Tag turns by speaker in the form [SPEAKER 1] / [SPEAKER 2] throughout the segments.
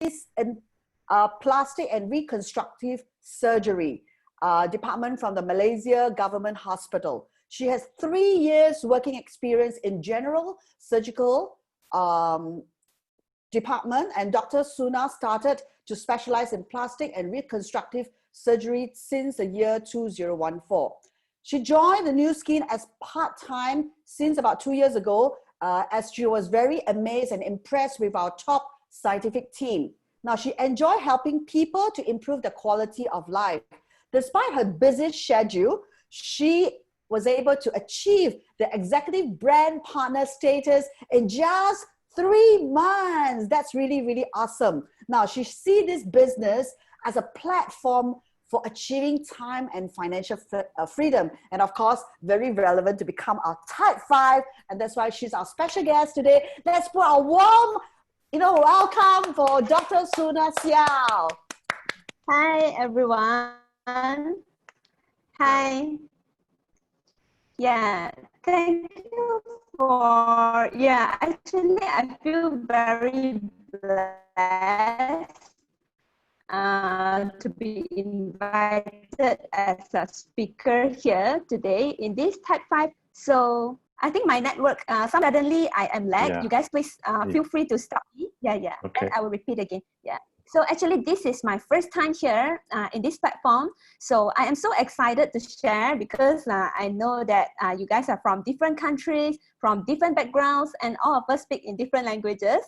[SPEAKER 1] in plastic and reconstructive surgery department from the Malaysia Government Hospital. She has 3 years working experience in general surgical department, and Dr. Sulna started to specialize in plastic and reconstructive surgery since the year 2014. She joined the New Skin as part-time since about 2 years ago, as she was very amazed and impressed with our top scientific team. Now, she enjoyed helping people to improve the quality of life. Despite her busy schedule, she was able to achieve the executive brand partner status in just 3 months. That's really, really awesome. Now, she sees this business as a platform for achieving time and financial freedom. And of course, very relevant to become our type 5. And that's why she's our special guest today. Let's put a warm, welcome for Dr. Sulna Seow.
[SPEAKER 2] Hi, everyone. Hi. Yeah, thank you for, actually, I feel very blessed to be invited as a speaker here today in this Type 5. So I think my network, suddenly I am lag. Yeah. You guys please feel free to stop me. Yeah. Okay. And I will repeat again. Yeah. So actually this is my first time here in this platform. So I am so excited to share because I know that you guys are from different countries, from different backgrounds, and all of us speak in different languages.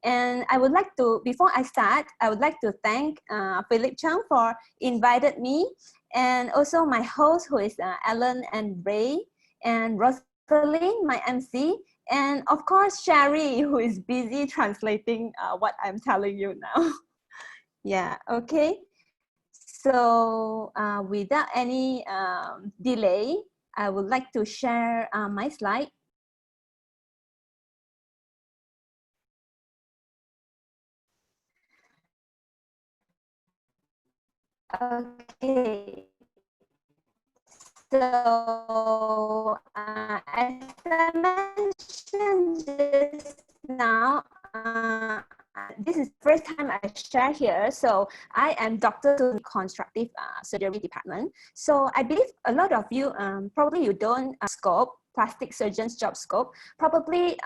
[SPEAKER 2] And I would like to, before I start, I would like to thank Philip Chang for invited me, and also my host who is Alan and Ray, and Rosalind, my MC, and of course Sherry, who is busy translating what I'm telling you now. Yeah, okay. So without any delay, I would like to share my slide. Okay. So as I mentioned just now, this is the first time I share here. So I am Dr. in Reconstructive Surgery Department. So I believe a lot of you, probably you don't scope plastic surgeon's job scope. Probably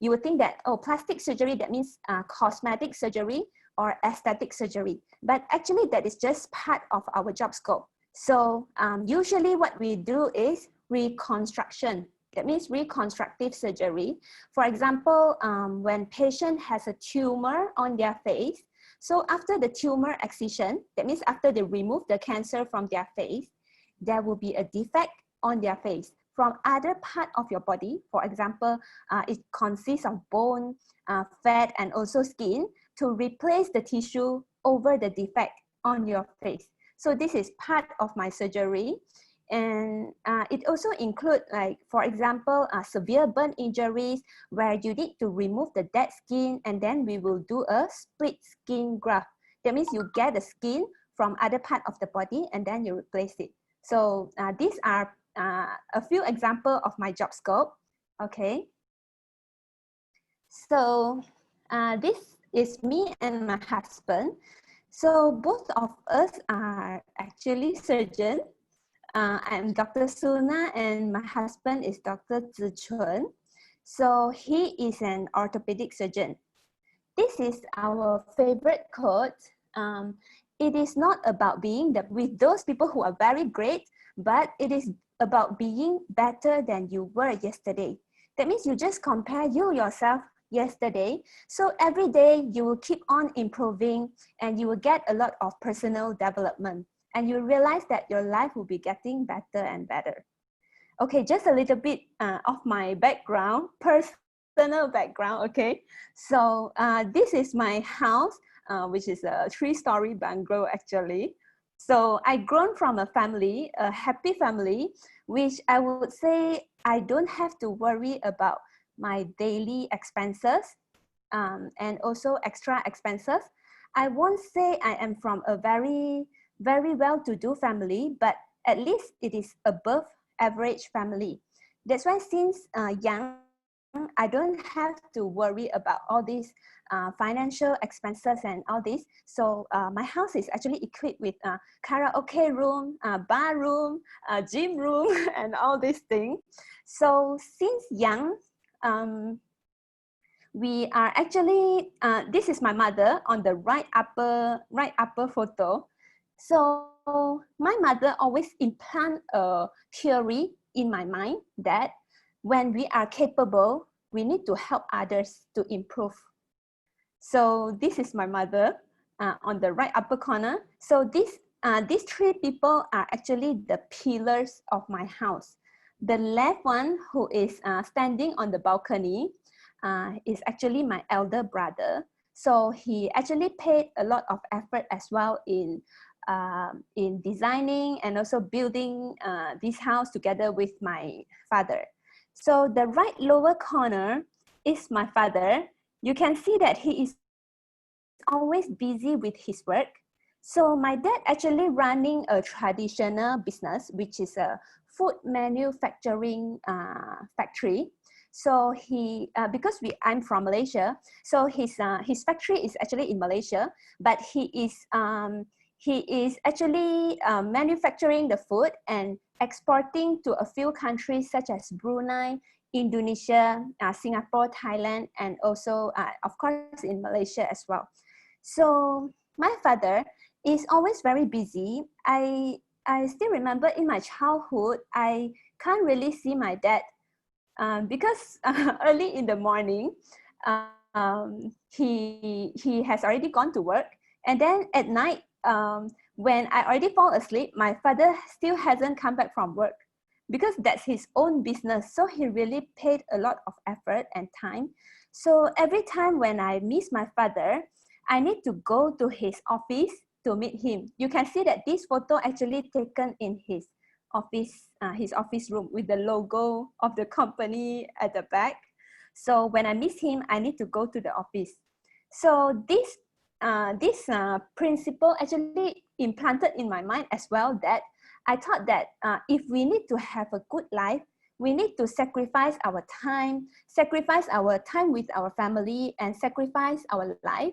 [SPEAKER 2] you would think that, oh, plastic surgery, that means cosmetic surgery or aesthetic surgery. But actually that is just part of our job scope. So usually what we do is reconstruction. That means reconstructive surgery. For example, when patient has a tumor on their face, so after the tumor excision, that means after they remove the cancer from their face, there will be a defect on their face from other part of your body. For example, it consists of bone, fat, and also skin to replace the tissue over the defect on your face. So this is part of my surgery. And it also includes, like, for example, severe burn injuries where you need to remove the dead skin, and then we will do a split skin graft. That means you get the skin from other part of the body and then you replace it. So these are a few examples of my job scope. Okay. So this is me and my husband. So both of us are actually surgeons. I'm Dr. Sulna and my husband is Dr. Zichun. So he is an orthopedic surgeon. This is our favorite quote. It is not about being with those people who are very great, but it is about being better than you were yesterday. That means you just compare yourself yesterday. So every day you will keep on improving and you will get a lot of personal development. And you realize that your life will be getting better and better. Okay, just a little bit of my background, personal background, okay? So this is my house, which is a 3-story bungalow actually. So I grown from a family, a happy family, which I would say I don't have to worry about my daily expenses and also extra expenses. I won't say I am from a very well-to-do family, but at least it is above average family. That's why since young, I don't have to worry about all these financial expenses and all this. So my house is actually equipped with karaoke room, bar room, gym room, and all these things. So since young, we are actually, this is my mother on the right upper photo. So my mother always implant a theory in my mind that when we are capable, we need to help others to improve. So this is my mother on the right upper corner. So these three people are actually the pillars of my house. The left one, who is standing on the balcony, is actually my elder brother. So he actually paid a lot of effort as well in designing and also building this house together with my father. So the right lower corner is my father. You can see that he is always busy with his work. So my dad actually running a traditional business, which is a food manufacturing factory. So he, because I'm from Malaysia, so his factory is actually in Malaysia, but he is actually manufacturing the food and exporting to a few countries such as Brunei, Indonesia, Singapore, Thailand, and also, of course, in Malaysia as well. So my father is always very busy. I still remember in my childhood, I can't really see my dad because early in the morning, he has already gone to work. And then at night, when I already fall asleep, my father still hasn't come back from work because that's his own business. So he really paid a lot of effort and time. So every time when I miss my father, I need to go to his office to meet him. You can see that this photo actually taken in his office room with the logo of the company at the back. So when I miss him, I need to go to the office. So this principle actually implanted in my mind as well, that I thought that if we need to have a good life, we need to sacrifice our time with our family, and sacrifice our life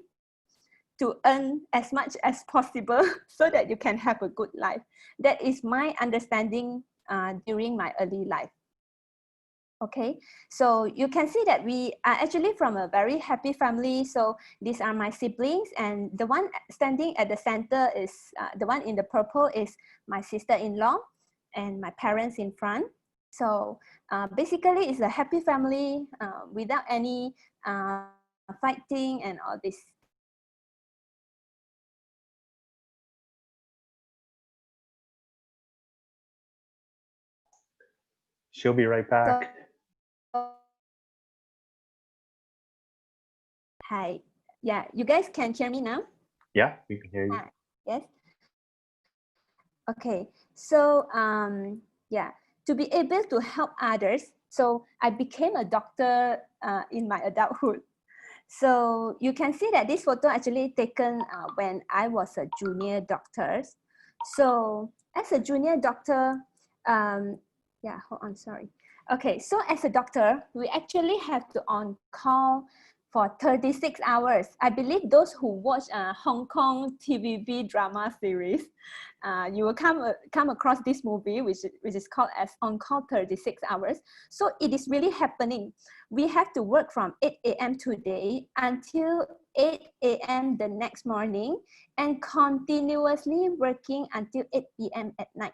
[SPEAKER 2] to earn as much as possible so that you can have a good life. That is my understanding during my early life. Okay, so you can see that we are actually from a very happy family. So these are my siblings, and the one standing at the center is the one in the purple is my sister-in-law, and my parents in front. So basically it's a happy family without any fighting and all this.
[SPEAKER 3] She'll be right back.
[SPEAKER 2] Hi. Yeah, you guys can hear me now?
[SPEAKER 3] Yeah, we can hear you.
[SPEAKER 2] Yes. Okay. So yeah, to be able to help others, so I became a doctor in my adulthood. So you can see that this photo actually taken when I was a junior doctor. So as a junior doctor, yeah, hold on, sorry. Okay, so as a doctor, we actually have to on call for 36 hours. I believe those who watch Hong Kong TVB drama series, you will come across this movie, which is called as On Call 36 Hours. So it is really happening. We have to work from 8 a.m. today until 8 a.m. the next morning, and continuously working until 8 p.m. at night.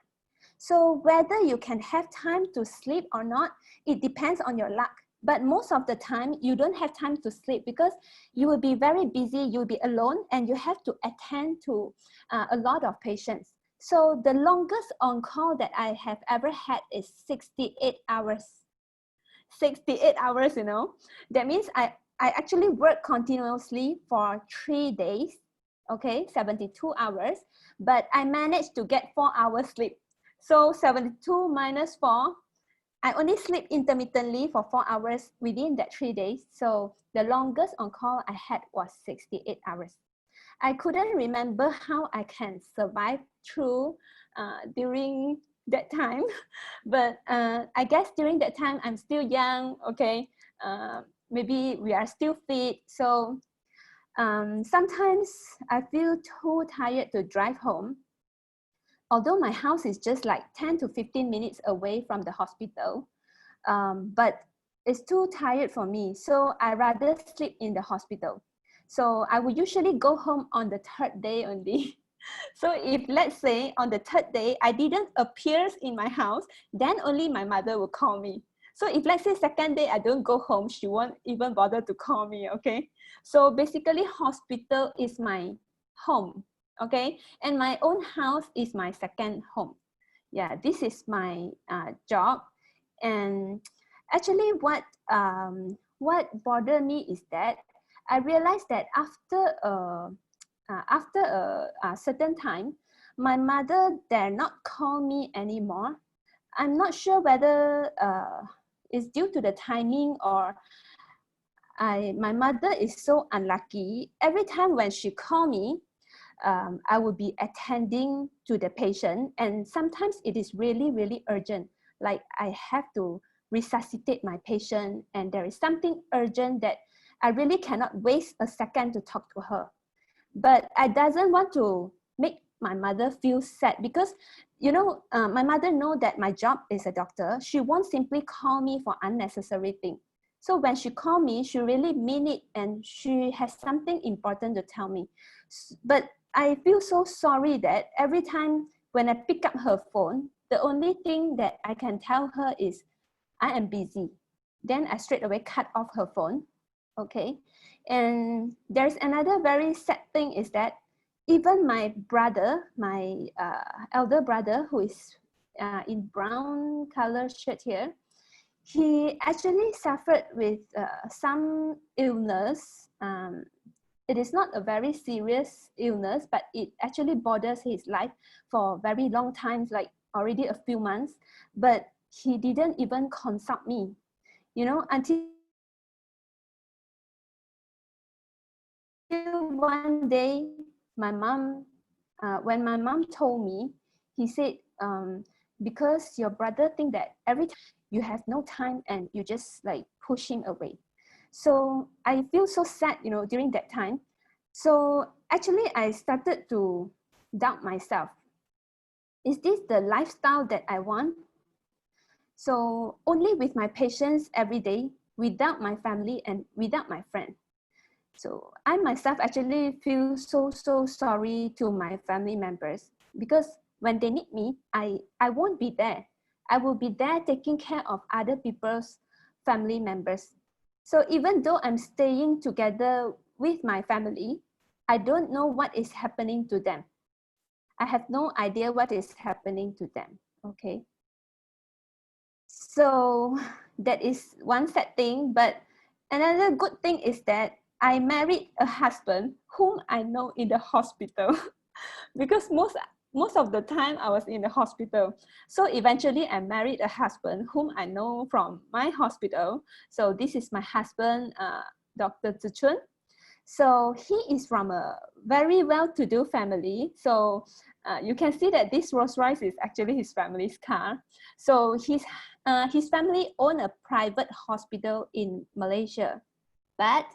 [SPEAKER 2] So whether you can have time to sleep or not, it depends on your luck. But most of the time, you don't have time to sleep because you will be very busy, you'll be alone, and you have to attend to a lot of patients. So the longest on-call that I have ever had is 68 hours. 68 hours, you know. That means I actually work continuously for 3 days, okay, 72 hours, but I managed to get 4 hours sleep. So 72 minus 4, I only sleep intermittently for 4 hours within that 3 days. So the longest on call I had was 68 hours. I couldn't remember how I can survive through during that time, but I guess during that time I'm still young, okay? maybe we are still fit. So sometimes I feel too tired to drive home. Although my house is just like 10 to 15 minutes away from the hospital, but it's too tired for me. So I rather sleep in the hospital. So I would usually go home on the third day only. So if let's say on the third day, I didn't appear in my house, then only my mother will call me. So if let's say second day I don't go home, she won't even bother to call me, okay? So basically hospital is my home, okay? And my own house is my second home. Yeah, this is my job. And actually what bothered me is that I realized that after a certain time, my mother dare not call me anymore. I'm not sure whether it's due to the timing or my mother is so unlucky. Every time when she call me, I will be attending to the patient, and sometimes it is really, really urgent. Like I have to resuscitate my patient, and there is something urgent that I really cannot waste a second to talk to her. But I doesn't want to make my mother feel sad because, you know, my mother know that my job is a doctor. She won't simply call me for unnecessary thing. So when she call me, she really mean it, and she has something important to tell me. But I feel so sorry that every time when I pick up her phone, the only thing that I can tell her is, I am busy. Then I straight away cut off her phone, okay? And there's another very sad thing is that even my brother, my elder brother, who is in brown color shirt here, he actually suffered with some illness. It is not a very serious illness, but it actually bothers his life for very long times, like already a few months. But he didn't even consult me, you know, until one day, my mom, when my mom told me, he said, because your brother think that every time you have no time and you just like push him away. So I feel so sad, you know, during that time. So actually I started to doubt myself. Is this the lifestyle that I want? So only with my patients every day, without my family and without my friend. So I myself actually feel so sorry to my family members because when they need me, I won't be there. I will be there taking care of other people's family members. So even though I'm staying together with my family, I don't know what is happening to them. I have no idea what is happening to them, okay? So that is one sad thing, but another good thing is that I married a husband whom I know in the hospital because most of the time I was in the hospital. So eventually I married a husband whom I know from my hospital. So this is my husband, Dr. Zichun. So he is from a very well-to-do family. So you can see that this Rolls Royce is actually his family's car. So his family own a private hospital in Malaysia. But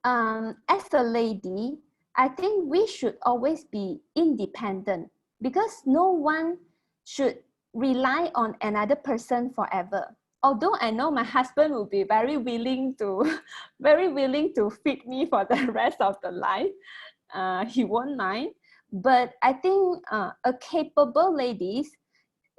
[SPEAKER 2] as a lady, I think we should always be independent because no one should rely on another person forever. Although I know my husband will be very willing to feed me for the rest of the life, he won't mind. But I think a capable lady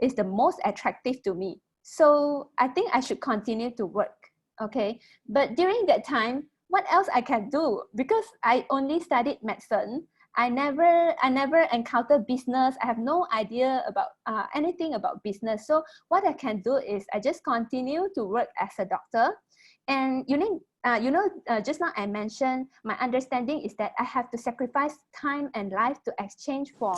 [SPEAKER 2] is the most attractive to me. So I think I should continue to work, okay? But during that time, what else I can do? Because I only studied medicine, I never encountered business. I have no idea about anything about business. So what I can do is I just continue to work as a doctor. And just now I mentioned my understanding is that I have to sacrifice time and life to exchange for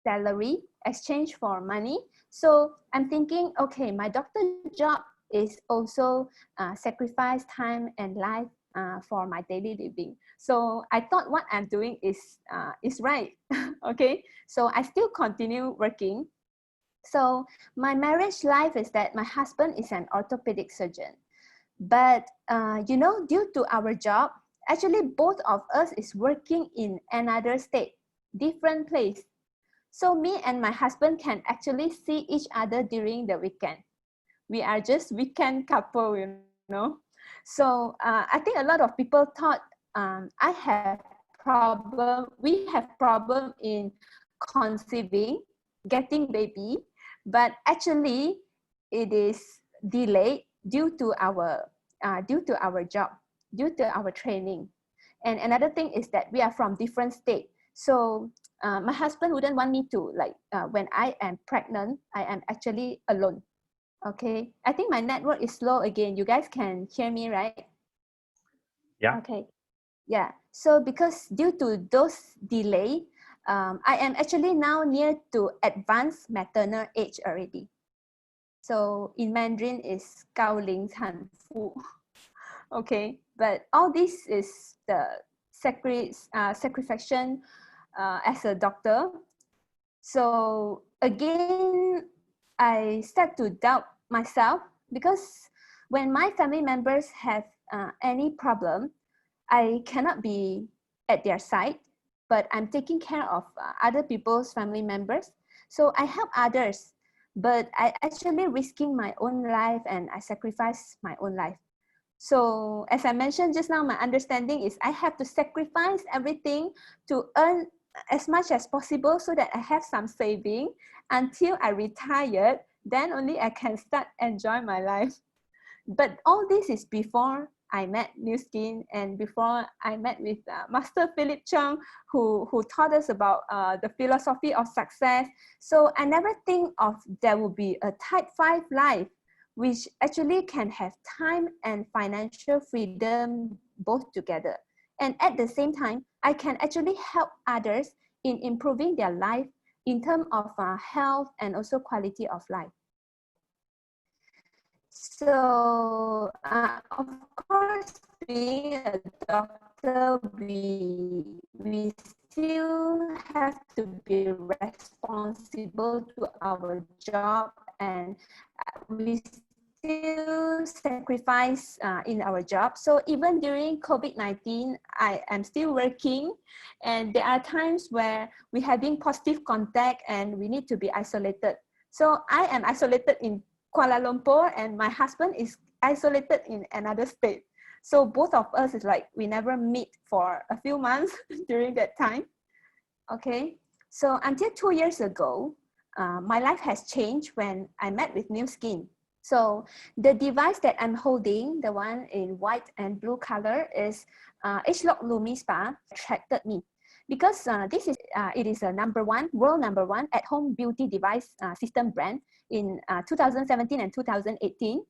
[SPEAKER 2] salary, exchange for money. So I'm thinking, okay, my doctor job is also sacrifice time and life for my daily living. So I thought what I'm doing is right. Okay, so I still continue working. So my marriage life is that my husband is an orthopedic surgeon. But you know, due to our job, actually both of us is working in another state, different place. So me and my husband can actually see each other during the weekend. We are just weekend couple, you know. So I think a lot of people thought we have problem in conceiving, getting baby, but actually it is delayed due to our job, due to our training. And another thing is that we are from different state. So my husband wouldn't want me to like when I am pregnant, I am actually alone. Okay, I think my network is slow again. You guys can hear me, right?
[SPEAKER 3] Yeah.
[SPEAKER 2] Okay. Yeah. So because due to those delay, I am actually now near to advanced maternal age already. So in Mandarin is 高龄产妇. Okay, but all this is the sacrifice as a doctor. So again, I start to doubt myself because when my family members have any problem, I cannot be at their side, but I'm taking care of other people's family members. So I help others, but I actually risking my own life and I sacrifice my own life. So as I mentioned just now, my understanding is I have to sacrifice everything to earn as much as possible so that I have some saving until I retired, then only I can start enjoy my life. But all this is before I met New Skin and before I met with Master Philip Chung, who taught us about the philosophy of success. So I never think of there will be a type 5 life, which actually can have time and financial freedom both together. And at the same time, I can actually help others in improving their life in terms of health and also quality of life. So, of course, being a doctor, we still have to be responsible to our job, and we still sacrifice in our job. So even during COVID-19, I am still working, and there are times where we having positive contact and we need to be isolated. So I am isolated in Kuala Lumpur and my husband is isolated in another state. So both of us is like, we never meet for a few months during that time. Okay, so until 2 years ago, my life has changed when I met with New Skin. So the device that I'm holding, the one in white and blue color, is H-Lock LumiSpa. Attracted me because it is a world number one at-home beauty device system brand in 2017 and 2018.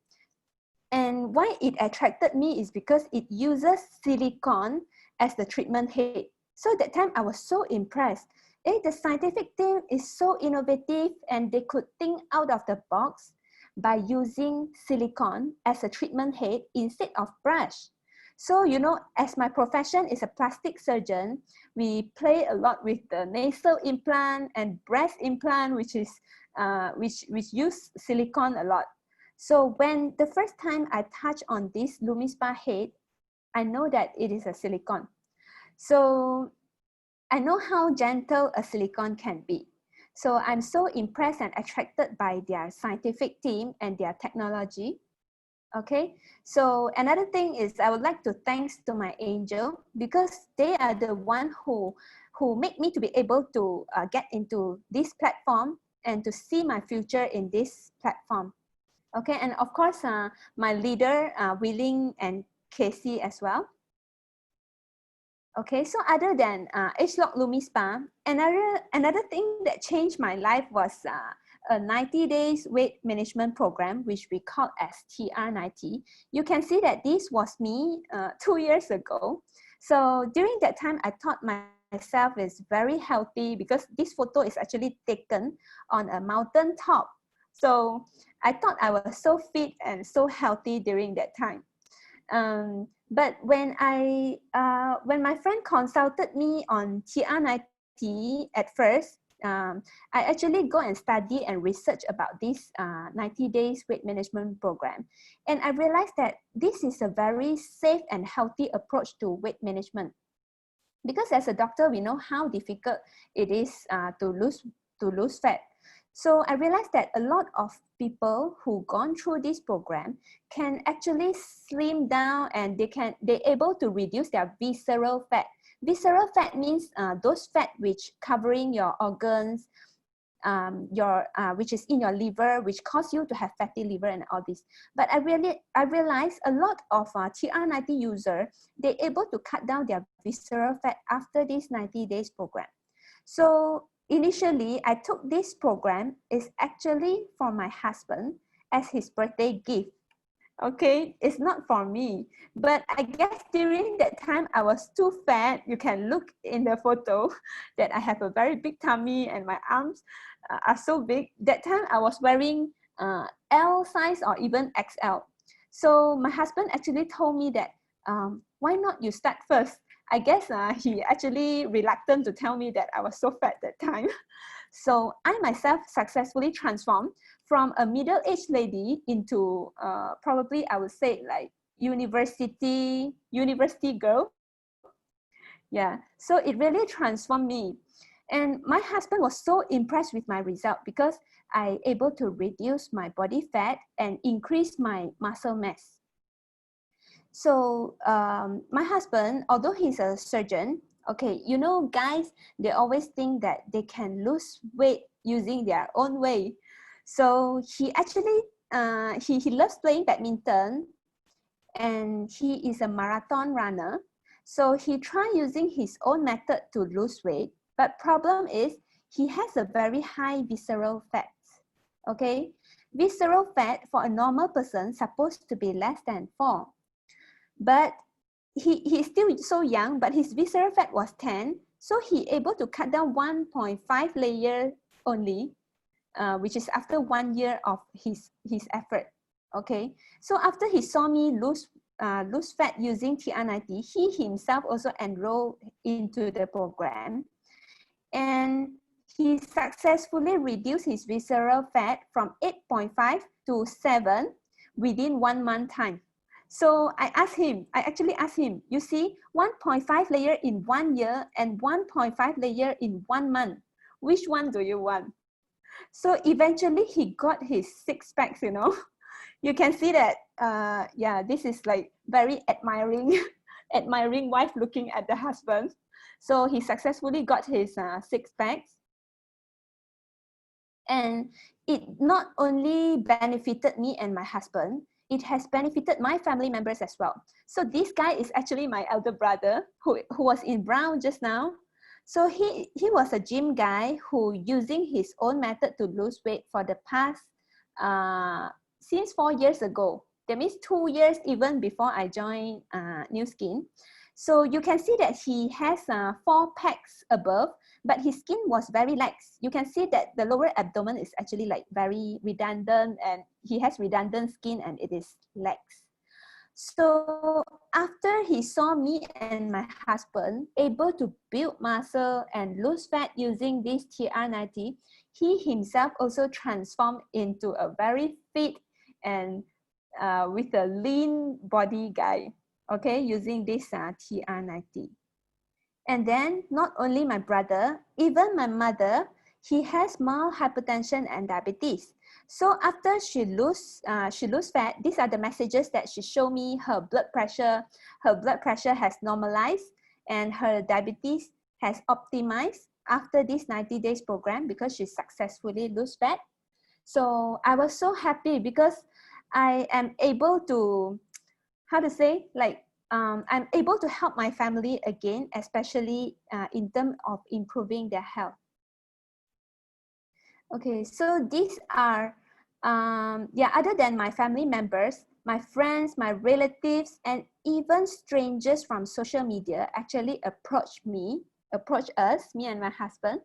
[SPEAKER 2] And why it attracted me is because it uses silicone as the treatment head. So that time I was so impressed. The scientific team is so innovative and they could think out of the box by using silicone as a treatment head instead of brush. So, you know, as my profession is a plastic surgeon, we play a lot with the nasal implant and breast implant, which is which use silicone a lot. So when the first time I touch on this LumiSpa head, I know that it is a silicone. So I know how gentle a silicone can be. So I'm so impressed and attracted by their scientific team and their technology. Okay, so another thing is I would like to thanks to my angel because they are the one who make me to be able to get into this platform and to see my future in this platform. Okay, and of course, my leader, Willing and Casey as well. Okay, so other than H-Lock LumiSpa, another thing that changed my life was a 90 days weight management program, which we call as TR90. You can see that this was me 2 years ago. So during that time, I thought myself is very healthy because this photo is actually taken on a mountain top. So I thought I was so fit and so healthy during that time. But when my friend consulted me on TR90 at first, I actually go and study and research about this 90 days weight management program. And I realized that this is a very safe and healthy approach to weight management. Because as a doctor, we know how difficult it is to lose fat. So I realized that a lot of people who gone through this program can actually slim down, and they're able to reduce their visceral fat. Visceral fat means those fat which covering your organs, which is in your liver, which cause you to have fatty liver and all this. But I realized a lot of TR90 user, they're able to cut down their visceral fat after this 90 days program. So initially, I took this program is actually for my husband as his birthday gift. Okay, it's not for me, but I guess during that time I was too fat. You can look in the photo that I have a very big tummy and my arms are so big. That time I was wearing L size or even XL. So my husband actually told me that why not you start first? I guess he actually reluctant to tell me that I was so fat that time. So I myself successfully transformed from a middle-aged lady into probably I would say like university girl. Yeah, so it really transformed me. And my husband was so impressed with my result because I able to reduce my body fat and increase my muscle mass. So my husband, although he's a surgeon, okay, you know, guys, they always think that they can lose weight using their own way. So he actually, he loves playing badminton, and he is a marathon runner. So he tried using his own method to lose weight, but problem is he has a very high visceral fat, okay? Visceral fat for a normal person supposed to be less than 4. But he's still so young, but his visceral fat was 10. So he able to cut down 1.5 layer only, which is after 1 year of his effort. Okay. So after he saw me lose fat using TR90, he himself also enrolled into the program. And he successfully reduced his visceral fat from 8.5 to 7 within 1 month time. So I actually asked him, you see, 1.5 layer in 1 year and 1.5 layer in 1 month. Which one do you want? So eventually he got his 6 packs, you know. You can see that, yeah, this is like very admiring, admiring wife looking at the husband. So he successfully got his 6 packs. And it not only benefited me and my husband, it has benefited my family members as well. So this guy is actually my elder brother who was in brown just now. So he was a gym guy who using his own method to lose weight for the past, since 4 years ago. That means 2 years even before I joined New Skin. So you can see that he has 4 packs above, but his skin was very lax. You can see that the lower abdomen is actually like very redundant, and he has redundant skin and it is lax. So after he saw me and my husband able to build muscle and lose fat using this TR90, he himself also transformed into a very fit and with a lean body guy, okay, using this TR90. And then not only my brother, even my mother, he has mild hypertension and diabetes. So after she lose fat, these are the messages that she showed me. Her blood pressure has normalized and her diabetes has optimized after this 90 days program because she successfully lose fat. So I was so happy because I am able to, how to say, like, I'm able to help my family again, especially in terms of improving their health. Okay, so these are, other than my family members, my friends, my relatives, and even strangers from social media actually approach us, me and my husband.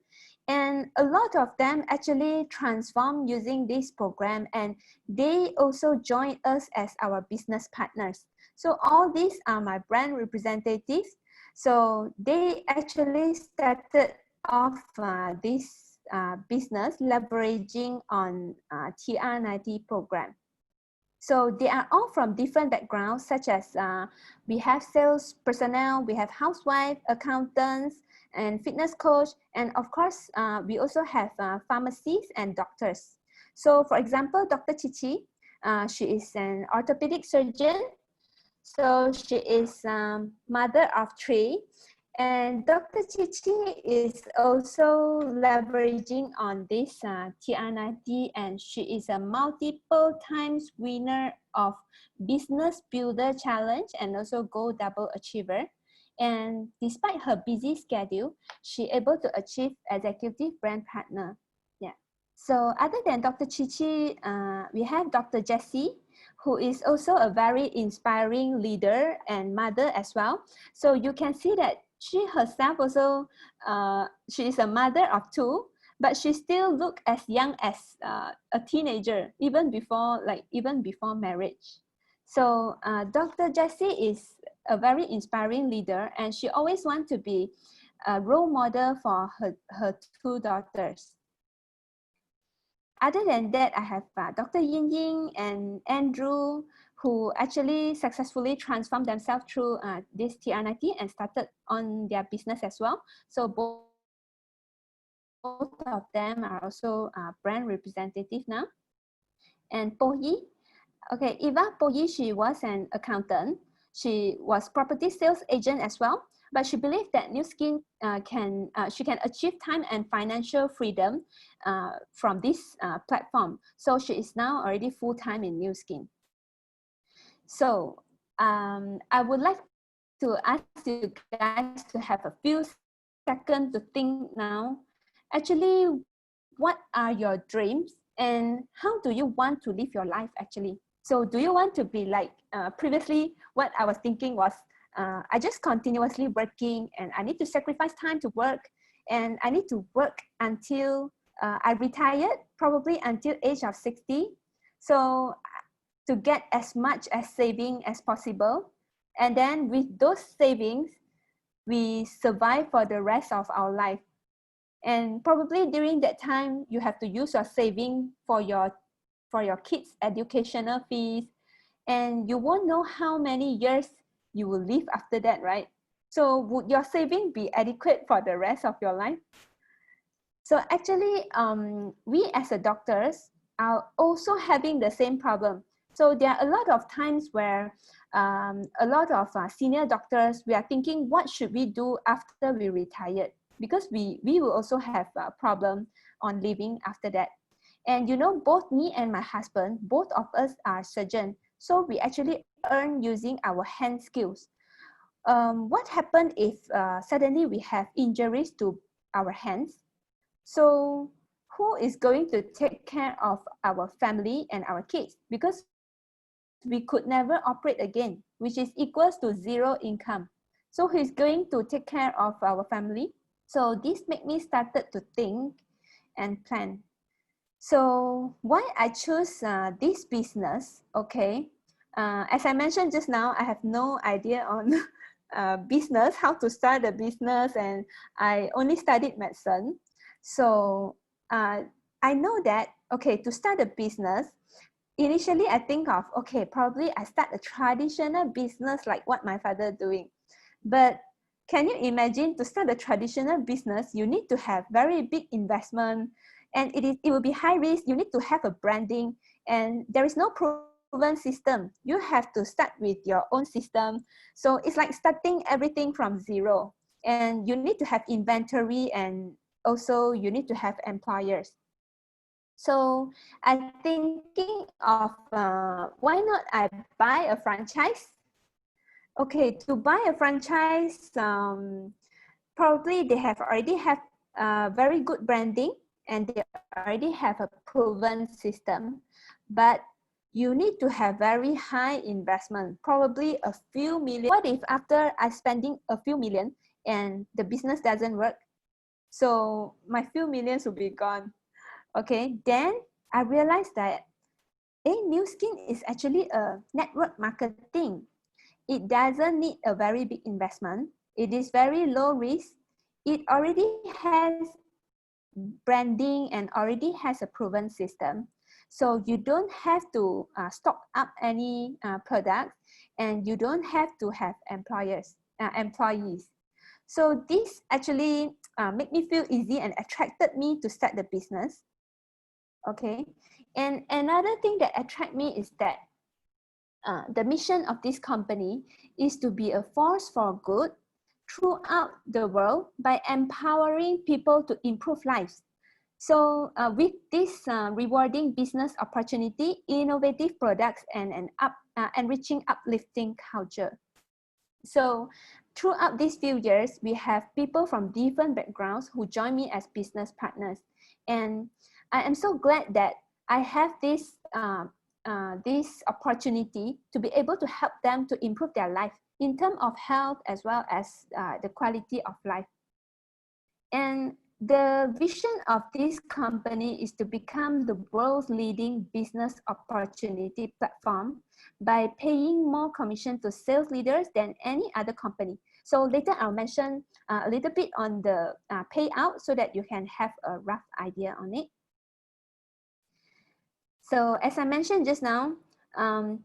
[SPEAKER 2] And a lot of them actually transform using this program, and they also join us as our business partners. So all these are my brand representatives. So they actually started off this business leveraging on TR90 program. So they are all from different backgrounds, such as we have sales personnel, we have housewife, accountants, and fitness coach, and of course, we also have pharmacies and doctors. So for example, Dr. Chichi, she is an orthopedic surgeon. So she is mother of 3. And Dr. Chichi is also leveraging on this TR90, and she is a multiple times winner of Business Builder Challenge and also Gold Double Achiever. And despite her busy schedule, she able to achieve Executive Brand Partner. Yeah. So other than Dr. Chichi, we have Dr. Jessie, who is also a very inspiring leader and mother as well. So you can see that she herself also, she is a mother of 2, but she still look as young as a teenager, even before marriage. So Dr. Jessie is a very inspiring leader, and she always want to be a role model for her 2 daughters. Other than that, I have Dr. Yin Ying and Andrew, who actually successfully transformed themselves through this TR90 and started on their business as well. So both of them are also brand representative now. And Po Yi, okay, Eva Po Yi, she was an accountant. She was property sales agent as well, but she believed that Nu Skin she can achieve time and financial freedom from this platform. So she is now already full-time in Nu Skin. So I would like to ask you guys to have a few seconds to think now. Actually, what are your dreams and how do you want to live your life actually? So do you want to be like previously what I was thinking was I just continuously working and I need to sacrifice time to work and I need to work until I retired, probably until age of 60. So to get as much as saving as possible. And then with those savings, we survive for the rest of our life. And probably during that time, you have to use your saving for your kids' educational fees. And you won't know how many years you will live after that, right? So would your saving be adequate for the rest of your life? So actually, we as a doctors are also having the same problem. So there are a lot of times where a lot of senior doctors, we are thinking, what should we do after we retired? Because we will also have a problem on living after that. And you know, both me and my husband, both of us are surgeons. So we actually earn using our hand skills. What happened if suddenly we have injuries to our hands? So who is going to take care of our family and our kids? Because we could never operate again, which is equals to 0 income. So who is going to take care of our family? So this made me started to think and plan. So why I chose this business, okay? As I mentioned just now, I have no idea on business, how to start a business, and I only studied medicine. So I know that, okay, to start a business, initially I think of, okay, probably I start a traditional business like what my father doing. But can you imagine to start a traditional business, you need to have very big investment and it will be high risk. You need to have a branding and there is no proven system. You have to start with your own system. So it's like starting everything from 0 and you need to have inventory and also you need to have employers. So I'm thinking of why not I buy a franchise? Okay, to buy a franchise, probably they have already have very good branding and they already have a proven system, but you need to have very high investment, probably a few million. What if after I spending a few million and the business doesn't work? So my few millions will be gone. Okay, then I realized that Nu Skin is actually a network marketing. It doesn't need a very big investment. It is very low risk. It already has branding and already has a proven system. So you don't have to stock up any products, and you don't have to have employees. So this actually made me feel easy and attracted me to start the business. Okay, and another thing that attracted me is that the mission of this company is to be a force for good throughout the world by empowering people to improve lives. So with this rewarding business opportunity, innovative products, and an enriching, uplifting culture. So throughout these few years, we have people from different backgrounds who join me as business partners. And I am so glad that I have this opportunity to be able to help them to improve their life in terms of health as well as the quality of life. And the vision of this company is to become the world's leading business opportunity platform by paying more commission to sales leaders than any other company. So later I'll mention a little bit on the payout so that you can have a rough idea on it. So as I mentioned just now,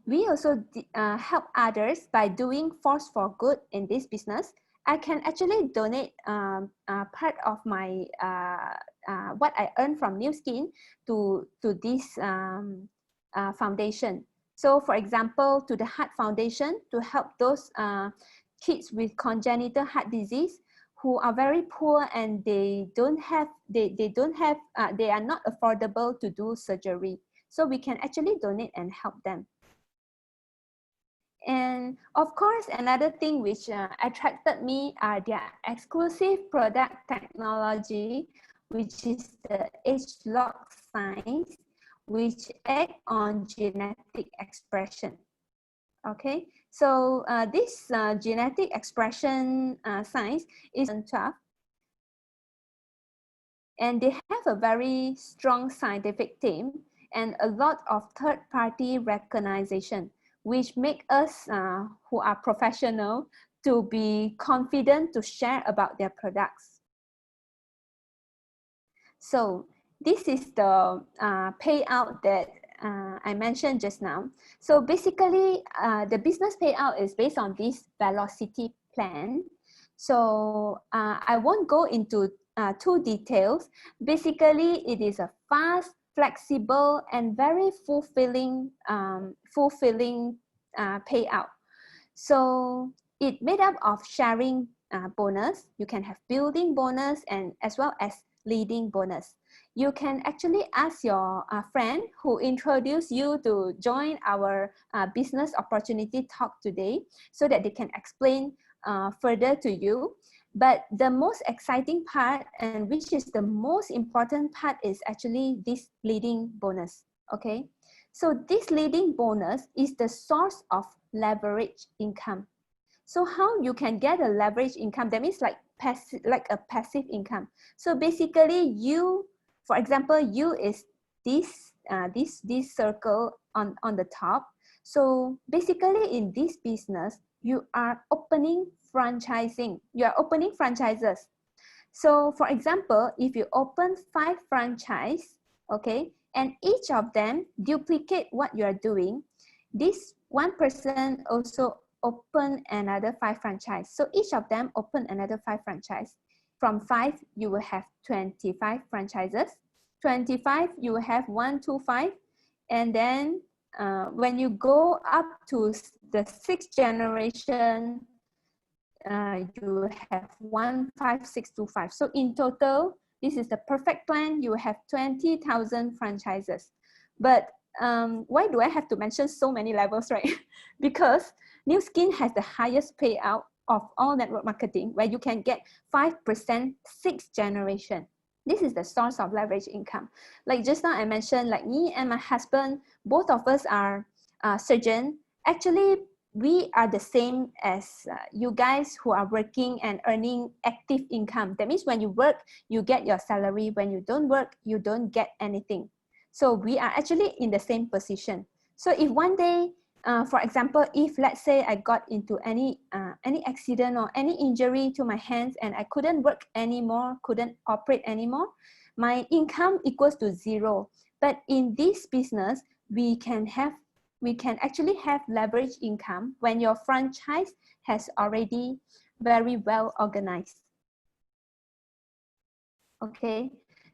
[SPEAKER 2] we also help others by doing force for good in this business. I can actually donate part of my what I earn from New Skin to this foundation. So for example, to the Heart Foundation to help those kids with congenital heart disease who are very poor and they are not affordable to do surgery. So we can actually donate and help them. And of course, another thing which attracted me are their exclusive product technology, which is the H-lock science, which act on genetic expression. Okay, so this genetic expression science is in 12, and they have a very strong scientific team and a lot of third-party recognition, which make us who are professional to be confident to share about their products. So this is the payout that I mentioned just now. So basically, the business payout is based on this velocity plan. So I won't go into too details. Basically, it is a fast, flexible, and very fulfilling payout. So it made up of sharing bonus. You can have building bonus and as well as leading bonus. You can actually ask your friend who introduced you to join our business opportunity talk today so that they can explain further to you. But the most exciting part, and which is the most important part, is actually this leading bonus. Okay, so this leading bonus is the source of leverage income. So how you can get a leverage income? That means like a passive income. So basically, you, for example, you is this circle on the top. So basically, in this business, you are opening franchising. You are opening franchises. So for example, if you open 5 franchise, okay, and each of them duplicate what you are doing, this one person also open another 5 franchise. So each of them open another 5 franchise. From 5, you will have 25 franchises. 25, you will have 1, 2, 5. And then when you go up to the 6th generation, you have 1, 5, 6, 2, 5. So in total, this is the perfect plan. You have 20,000 franchises. But why do I have to mention so many levels, right? Because New Skin has the highest payout of all network marketing, where you can get 5% 6th generation. This is the source of leverage income. Like just now I mentioned, like me and my husband, both of us are surgeons. Actually, we are the same as you guys who are working and earning active income. That means when you work, you get your salary. When you don't work, you don't get anything. So we are actually in the same position. So if one day, for example, if let's say I got into any accident or any injury to my hands and I couldn't work anymore, couldn't operate anymore, my income equals to zero. But in this business, we can actually have leverage income when your franchise has already very well organized. Okay,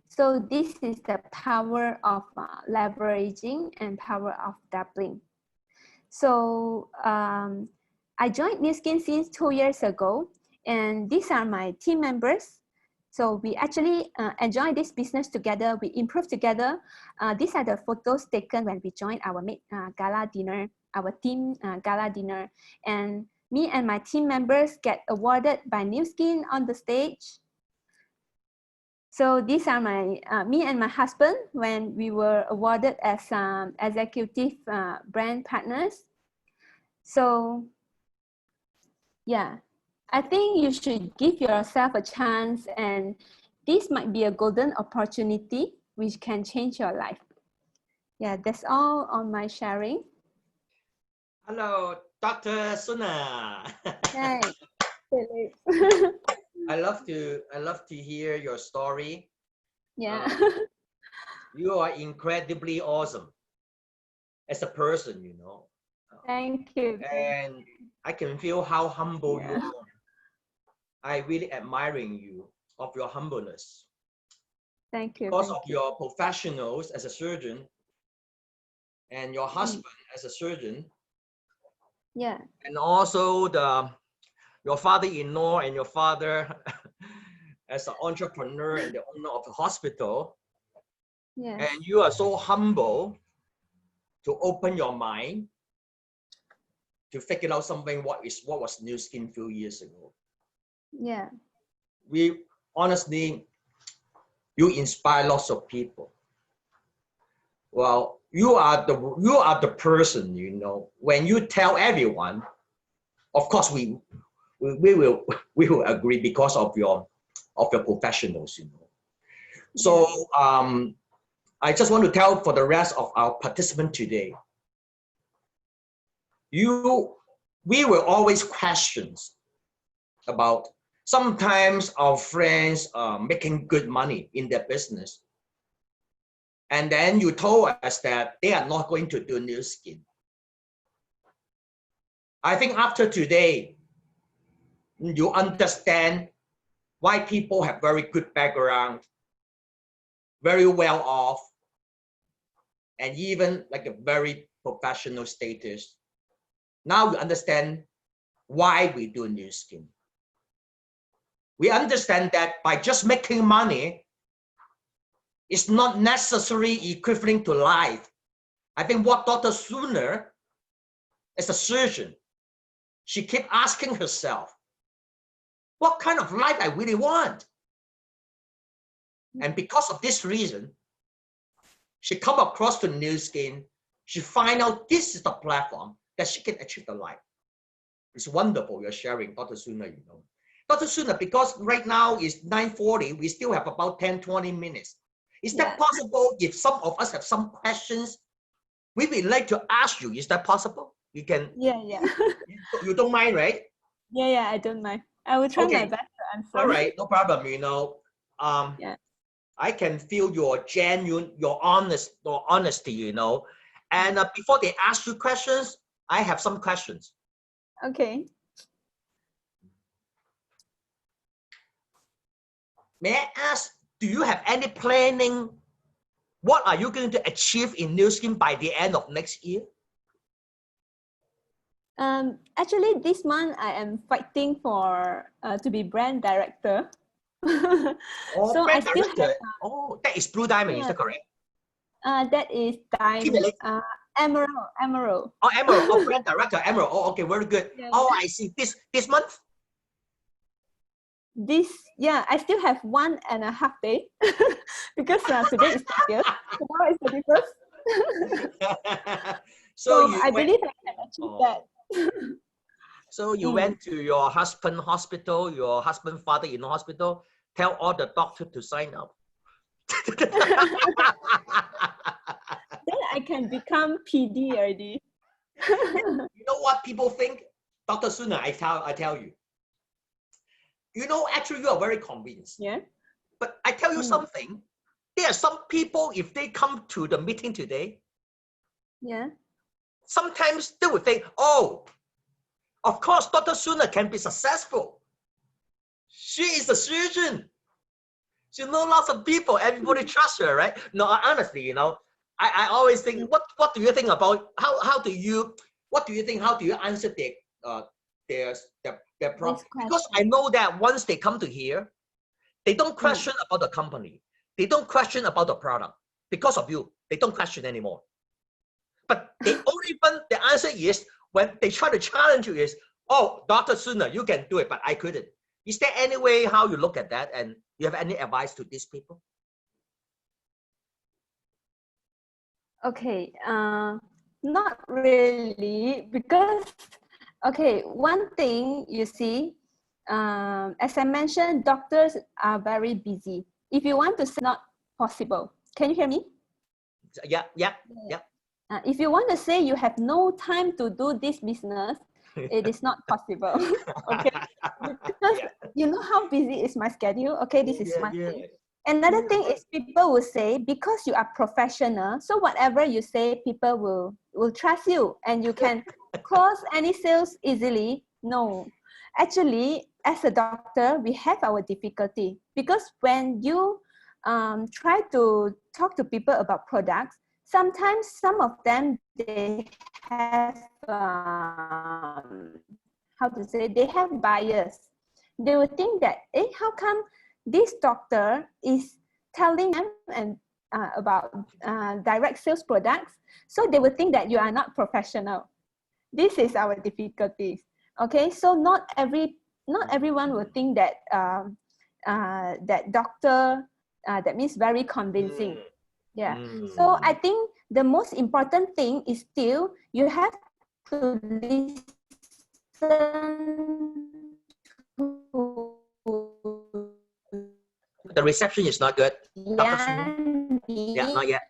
[SPEAKER 2] so this is the power of leveraging and power of doubling. So I joined Nu Skin since 2 years ago, and these are my team members. So we actually enjoy this business together. We improve together. These are the photos taken when we joined our gala dinner, our team gala dinner. And me and my team members get awarded by Nu Skin on the stage. So these are my me and my husband when we were awarded as executive brand partners. So yeah, I think you should give yourself a chance, and this might be a golden opportunity which can change your life. Yeah, that's all on my sharing.
[SPEAKER 4] Hello, Dr. Sulna.
[SPEAKER 2] Hey, Philip.
[SPEAKER 4] I love to hear your story.
[SPEAKER 2] Yeah.
[SPEAKER 4] You are incredibly awesome as a person, you know.
[SPEAKER 2] Thank you.
[SPEAKER 4] And I can feel how humble you are. I really admiring you of your humbleness.
[SPEAKER 2] Thank you.
[SPEAKER 4] Because of your professionals as a surgeon and your husband as a surgeon.
[SPEAKER 2] Yeah.
[SPEAKER 4] And also your father-in-law and your father as an entrepreneur and the owner of the hospital.
[SPEAKER 2] Yes.
[SPEAKER 4] And you are so humble to open your mind to figure out something what was Nu Skin a few years ago.
[SPEAKER 2] Yeah.
[SPEAKER 4] We honestly, you inspire lots of people. Well, you are the person, you know, when you tell everyone, of course we will agree because of your professionals, you know. So I just want to tell for the rest of our participants today, we will always questions about sometimes our friends are making good money in their business. And then you told us that they are not going to do Nu Skin. I think after today, you understand why people have very good background, very well off, and even like a very professional status. Now you understand why we do Nu Skin. We understand that by just making money, it's not necessarily equivalent to life. I think what Dr. Sulna, as a surgeon, she kept asking herself, what kind of life I really want? And because of this reason, she come across to Nu Skin. She find out this is the platform that she can achieve the life. It's wonderful you're sharing, Dr. Sulna, you know. Dr. Sulna, because right now is 9:40, we still have about 10-20 minutes. Is that possible if some of us have some questions? We would like to ask you, is that possible? You can.
[SPEAKER 2] Yeah.
[SPEAKER 4] You don't mind, right?
[SPEAKER 2] Yeah, I don't mind. I will try my best to answer.
[SPEAKER 4] All right, no problem, you know. I can feel your genuine, your honesty, you know. And before they ask you questions, I have some questions.
[SPEAKER 2] Okay.
[SPEAKER 4] May I ask, do you have any planning? What are you going to achieve in Nu Skin by the end of next year?
[SPEAKER 2] Actually, this month I am fighting for to be brand director.
[SPEAKER 4] So brand director. That is Blue Diamond, is that correct?
[SPEAKER 2] That is diamond. Emerald.
[SPEAKER 4] Oh, Emerald. Oh, brand director, Emerald. Oh, okay, very good.
[SPEAKER 2] Yeah.
[SPEAKER 4] Oh, I see. This month?
[SPEAKER 2] I still have 1.5 days because today is 30th, tomorrow is 31st. So I believe I can achieve that.
[SPEAKER 4] So you went to your husband hospital, your husband father-in-law hospital, tell all the doctor to sign up.
[SPEAKER 2] Then I can become PD already.
[SPEAKER 4] You know what people think? Dr. Sulna, I tell you. You know, actually you are very convinced.
[SPEAKER 2] Yeah.
[SPEAKER 4] But I tell you something, there are some people, if they come to the meeting today,
[SPEAKER 2] Yeah.
[SPEAKER 4] sometimes they would think, oh, of course, Dr. Sulna can be successful. She is a surgeon. She knows lots of people. Everybody trusts her, right? No, honestly, you know, I always think, what do you think about how do you answer their problem? Because I know that once they come to here, they don't question about the company. They don't question about the product. Because of you, they don't question anymore. But the answer is when they try to challenge you is, oh, Dr. Sulna, you can do it, but I couldn't. Is there any way how you look at that, and you have any advice to these people?
[SPEAKER 2] Okay, not really, because, okay, one thing you see, as I mentioned, doctors are very busy. If you want to say not possible, can you hear me?
[SPEAKER 4] Yeah.
[SPEAKER 2] If you want to say you have no time to do this business, it is not possible. Okay, because you know how busy is my schedule. Okay, this is one thing. Another thing is people will say, because you are professional, so whatever you say, people will trust you and you can close any sales easily. No, actually, as a doctor, we have our difficulty, because when you try to talk to people about products, sometimes some of them, they have, how to say, they have bias. They will think that, how come this doctor is telling them and about direct sales products? So they will think that you are not professional. This is our difficulties. Okay, so not everyone will think that that doctor, that means very convincing. Yeah. So I think the most important thing is still you have to listen to.
[SPEAKER 4] The reception is not good.
[SPEAKER 2] Yeah,
[SPEAKER 4] not yet.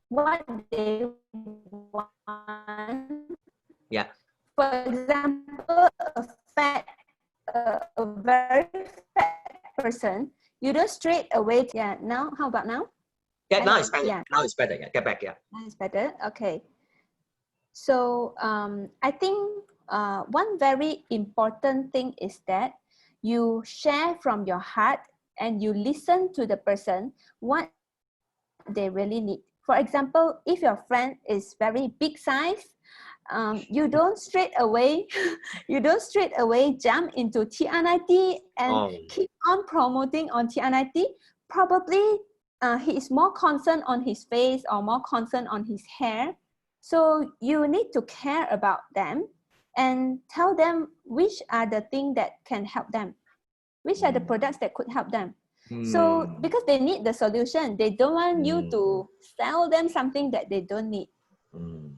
[SPEAKER 2] What they want.
[SPEAKER 4] Yeah.
[SPEAKER 2] For example, a very fat person, you don't straight away. Yeah. Now, how about now?
[SPEAKER 4] Yeah, now it's better.
[SPEAKER 2] Yeah.
[SPEAKER 4] Now it's better. Yeah, get back. Yeah.
[SPEAKER 2] Now it's better. Okay. So I think one very important thing is that you share from your heart and you listen to the person what they really need. For example, if your friend is very big size, you don't straight away jump into TR90 and keep on promoting on TR90. Probably he is more concerned on his face or more concerned on his hair. So you need to care about them and tell them which are the things that can help them, which are the products that could help them. So because they need the solution, they don't want you to sell them something that they don't need.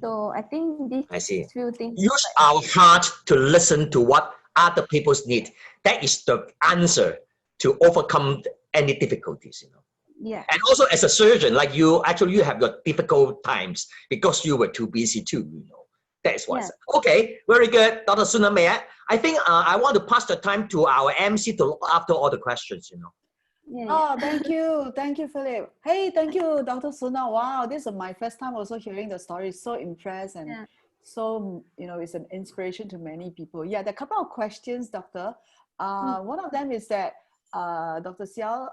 [SPEAKER 2] So I think these few things.
[SPEAKER 4] Use our heart to listen to what other people's need. That is the answer to overcome any difficulties, you know.
[SPEAKER 2] Yeah.
[SPEAKER 4] And also as a surgeon, like you have your difficult times because you were too busy too, you know. That is why. Yeah. Okay, very good. Dr. Sulna, I think I want to pass the time to our MC to look after all the questions, you know.
[SPEAKER 1] Yeah. Oh, thank you, Philip. Hey, thank you, Dr. Sulna. Wow, this is my first time also hearing the story. So impressed and so, you know, it's an inspiration to many people. Yeah, there are a couple of questions, Doctor. One of them is that, Dr. Seow,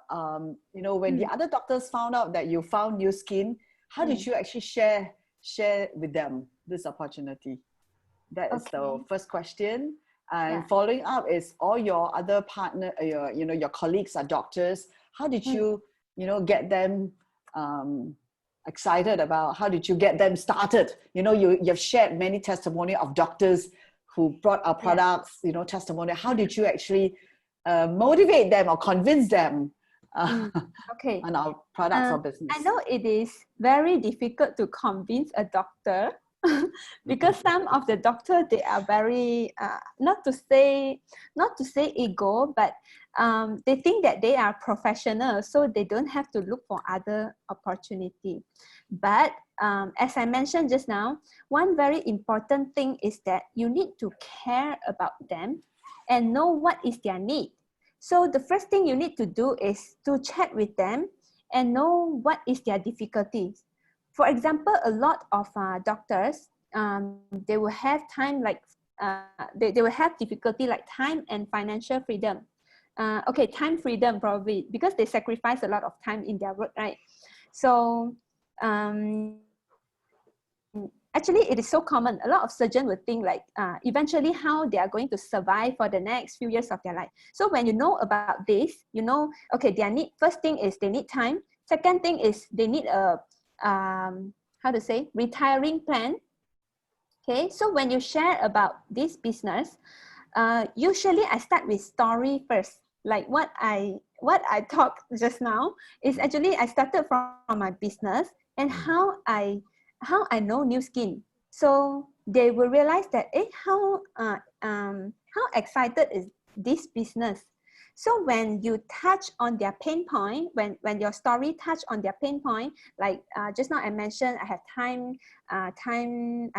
[SPEAKER 1] you know, when the other doctors found out that you found new skin, how did you actually share with them this opportunity? That is the first question. And following up is all your other partner, your colleagues are doctors. How did you, get them excited about? How did you get them started? You know, you've shared many testimony of doctors who brought our products. You know, testimony. How did you actually motivate them or convince them on our products or business?
[SPEAKER 2] I know it is very difficult to convince a doctor. Because some of the doctors, they are very not to say ego, but they think that they are professionals, so they don't have to look for other opportunity. But as I mentioned just now, one very important thing is that you need to care about them and know what is their need. So the first thing you need to do is to chat with them and know what is their difficulties. For example, a lot of doctors, they will have time like, they will have difficulty like time and financial freedom. Okay, time freedom probably, because they sacrifice a lot of time in their work, right? So actually, it is so common. A lot of surgeons would think like eventually how they are going to survive for the next few years of their life. So when you know about this, you know, okay, their need, first thing is they need time. Second thing is they need a, how to say, retiring plan. Okay, so when you share about this business, usually I start with story first. Like what I talked just now is actually I started from my business and how I know new skin. So they will realize that how excited is this business. So when you touch on their pain point, when your story touch on their pain point, like just now I mentioned, I have time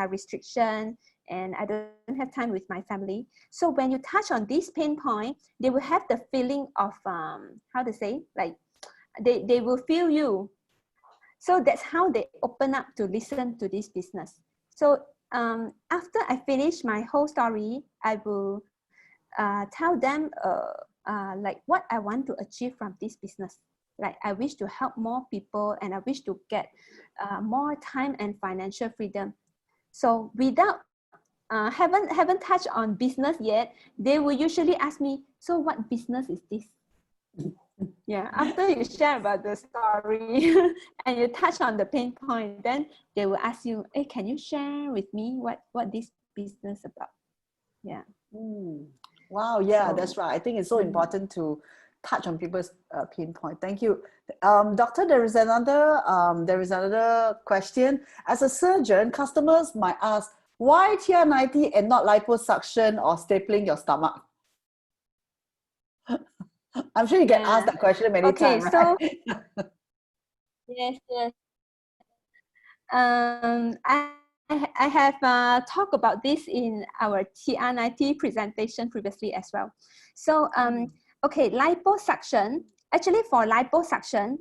[SPEAKER 2] restriction, and I don't have time with my family. So when you touch on this pain point, they will have the feeling of how to say, like they will feel you. So that's how they open up to listen to this business. So after I finish my whole story, I will tell them like what I want to achieve from this business. Like I wish to help more people, and I wish to get more time and financial freedom. So without haven't touched on business yet, they will usually ask me, so what business is this? Yeah, after you share about the story and you touch on the pain point, then they will ask you, hey, can you share with me what this business about? Yeah.
[SPEAKER 1] Wow, yeah,
[SPEAKER 2] So,
[SPEAKER 1] that's right. I think it's so important to touch on people's pain point. Thank you. Doctor, there is another question. As a surgeon, customers might ask, why TR90 and not liposuction or stapling your stomach? I'm sure you get asked that question many times, right?
[SPEAKER 2] so yes. I have talked about this in our TR90 presentation previously as well. So, okay, liposuction. Actually, for liposuction,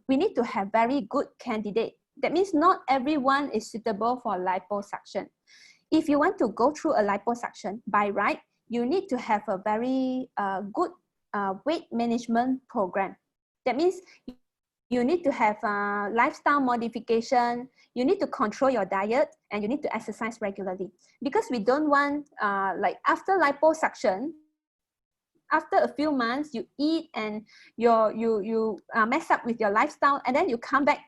[SPEAKER 2] we need to have very good candidate. That means not everyone is suitable for liposuction. If you want to go through a liposuction by right, you need to have a very good weight management program. That means you need to have lifestyle modification, you need to control your diet, and you need to exercise regularly. Because we don't want, like after liposuction, after a few months, you eat and you mess up with your lifestyle, and then you come back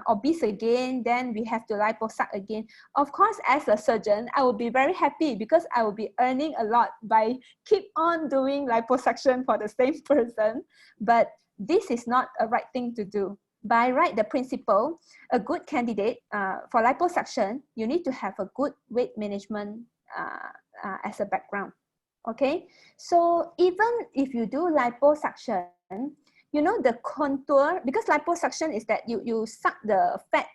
[SPEAKER 2] obese again, then we have to liposuck again. Of course, as a surgeon, I will be very happy because I will be earning a lot by keep on doing liposuction for the same person. But this is not a right thing to do. By right, the principle, a good candidate for liposuction, you need to have a good weight management as a background. Okay, so even if you do liposuction, you know the contour, because liposuction is that you suck the fat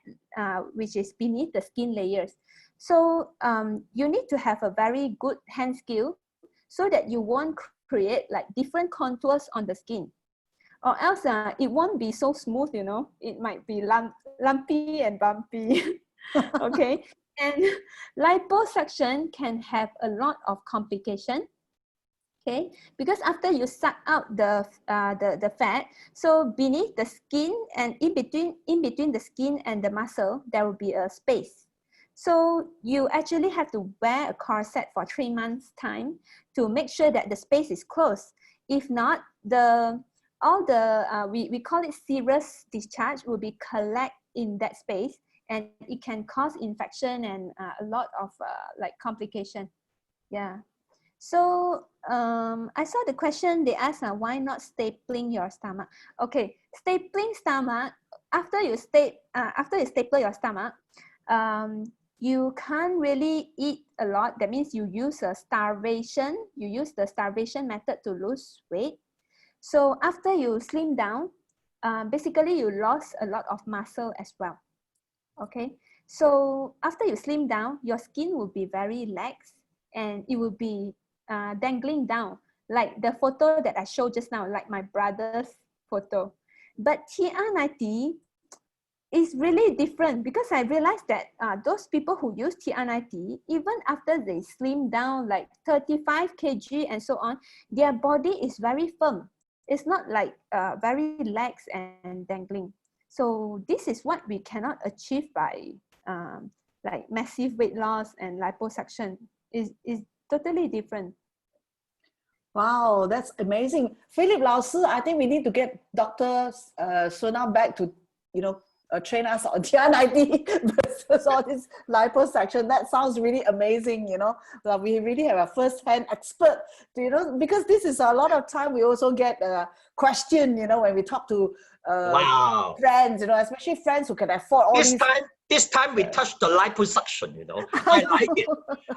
[SPEAKER 2] which is beneath the skin layers. So you need to have a very good hand skill so that you won't create like different contours on the skin, or else it won't be so smooth, you know, it might be lumpy and bumpy. Okay, and liposuction can have a lot of complication. Okay, because after you suck out the fat, so beneath the skin and in between the skin and the muscle, there will be a space. So you actually have to wear a corset for 3 months time to make sure that the space is closed. If not, we call it serous discharge will be collect in that space, and it can cause infection and a lot of like complication. Yeah. So I saw the question they asked, why not stapling your stomach? Okay, stapling stomach, after you staple your stomach, you can't really eat a lot. That means you use the starvation method to lose weight. So after you slim down, basically you lost a lot of muscle as well. Okay, so after you slim down, your skin will be very lax and it will be dangling down, like the photo that I showed just now, like my brother's photo. But TR90 is really different, because I realized that those people who use TR90, even after they slim down like 35 kg and so on, their body is very firm. It's not like very lax and dangling. So this is what we cannot achieve by like massive weight loss and liposuction. Is totally different.
[SPEAKER 1] Wow, that's amazing. Philip Lao Si, I think we need to get Dr. Sulna back to, train us on TR90 versus all this liposuction. That sounds really amazing, Like we really have a first-hand expert, because this is a lot of time we also get a question, when we talk to
[SPEAKER 4] Wow.
[SPEAKER 1] friends, especially friends who can afford all these.
[SPEAKER 4] This time we touched the liposuction, I like it.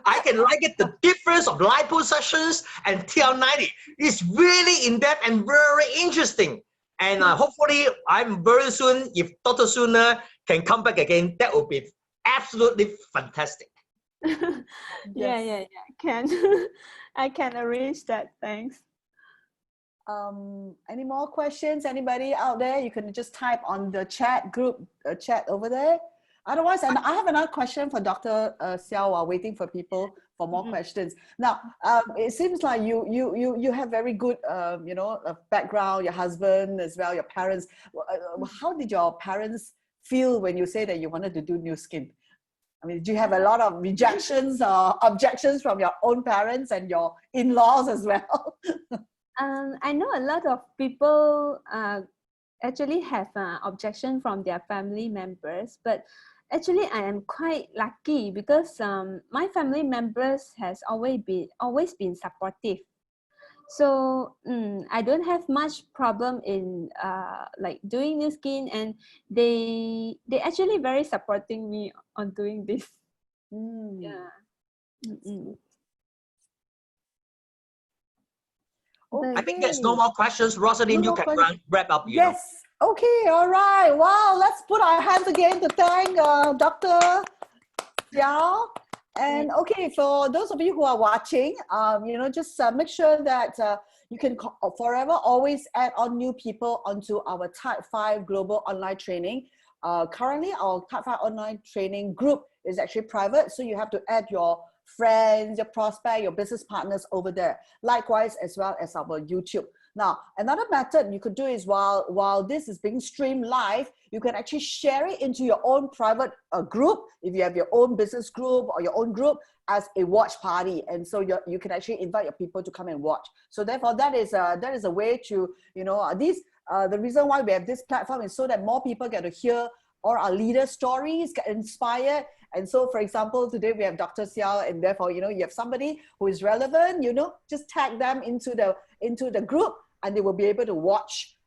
[SPEAKER 4] I can like it. The difference of liposuctions and TL90 is really in-depth and very interesting. And hopefully, I'm very soon, if Dr. Sulna can come back again, that would be absolutely fantastic.
[SPEAKER 2] Yeah, can. I can arrange that. Thanks.
[SPEAKER 1] Any more questions? Anybody out there? You can just type on the chat group, chat over there. Otherwise, and I have another question for Dr. Seow while waiting for people for more questions. Now, it seems like you have very good, background, your husband as well, your parents. How did your parents feel when you say that you wanted to do Nu Skin? I mean, do you have a lot of rejections or objections from your own parents and your in-laws as well?
[SPEAKER 2] I know a lot of people actually have objection from their family members, but actually I am quite lucky, because my family members has always been supportive. So I don't have much problem in like doing Nu Skin, and they actually very supporting me on doing this. Yeah.
[SPEAKER 1] Okay.
[SPEAKER 4] I think there's no more questions. Rosalind, you can wrap up.
[SPEAKER 1] Yes. Okay. All right. Wow. Let's put our hands again to thank Dr. Seow. And okay, for those of you who are watching, just make sure that you can forever always add on new people onto our Type 5 Global Online Training. Currently, our Type 5 Online Training group is actually private, so you have to add your friends, your prospect, your business partners over there. Likewise, as well as our YouTube. Now, another method you could do is while this is being streamed live, you can actually share it into your own private group, if you have your own business group or your own group, as a watch party. And so you can actually invite your people to come and watch. So therefore, that is a way to, the reason why we have this platform is so that more people get to hear all our leader stories, get inspired. And so, for example, today we have Dr. Seow, and therefore, you have somebody who is relevant, just tag them into the group, and they will be able to watch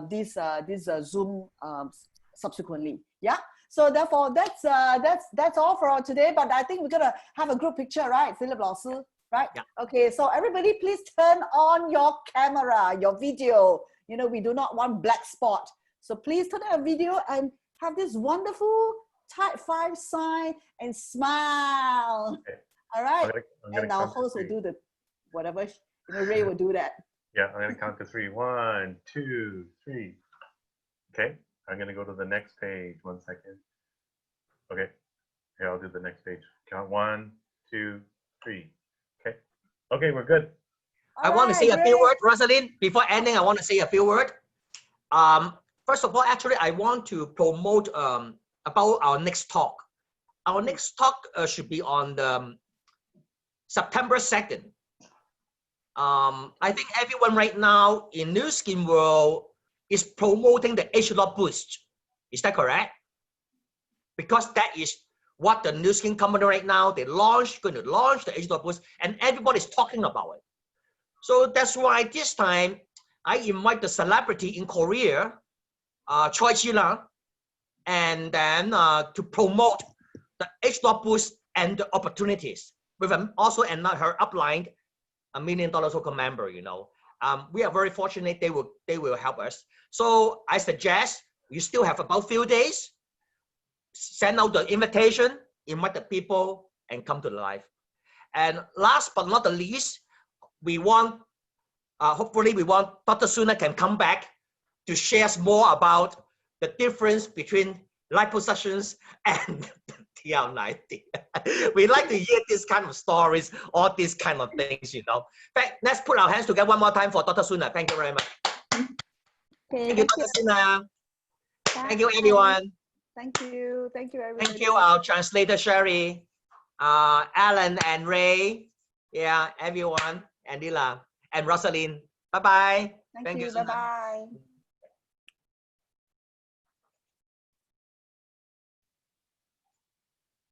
[SPEAKER 1] this Zoom subsequently. Yeah. So therefore, that's all for today. But I think we're gonna have a group picture, right, Philip Lao Si? Right? Yeah. Okay. So everybody, please turn on your camera, your video. We do not want black spot. So please turn on your video and have this wonderful Type 5 sign and smile. Okay. All right. I'm gonna and our host will do the whatever. Ray will do that.
[SPEAKER 3] Yeah, I'm gonna count to 3. 1, 2, 3. Okay. I'm gonna go to the next page. 1 second. Okay. Here, I'll do the next page. Count 1, 2, 3. Okay. Okay, we're good.
[SPEAKER 4] I want to say a few words, Rosalind. Before ending, I want to say a few words. First of all, actually, I want to promote about our next talk. Our next talk should be on the September 2nd. I think everyone right now in Nu Skin world is promoting the age loss boost. Is that correct? Because that is what the Nu Skin company right now, going to launch the age loss boost, and everybody's talking about it. So that's why this time I invite the celebrity in Korea, Choi Chi-lang, and then to promote the age loss boost and the opportunities with also her upline, $1 million local member. We are very fortunate they will help us. So I suggest you still have about few days, send out the invitation, invite the people, and come to the live. And last but not the least, we want hopefully Dr. Sulna can come back to share more about the difference between liposuctions and TL90. We like to hear this kind of stories, all these kind of things, you know. But let's put our hands together one more time for Dr. Sulna. Thank you very much.
[SPEAKER 2] Okay,
[SPEAKER 4] Thank you, Dr. Sulna. Thank you,
[SPEAKER 2] Bye.
[SPEAKER 4] everyone.
[SPEAKER 1] Thank you. Thank you, everybody.
[SPEAKER 4] Thank you, our translator, Sherry, Alan and Ray. Yeah, everyone, and Lila, and Rosalind. Bye-bye.
[SPEAKER 1] Thank you.
[SPEAKER 4] Sulna.
[SPEAKER 1] Bye-bye.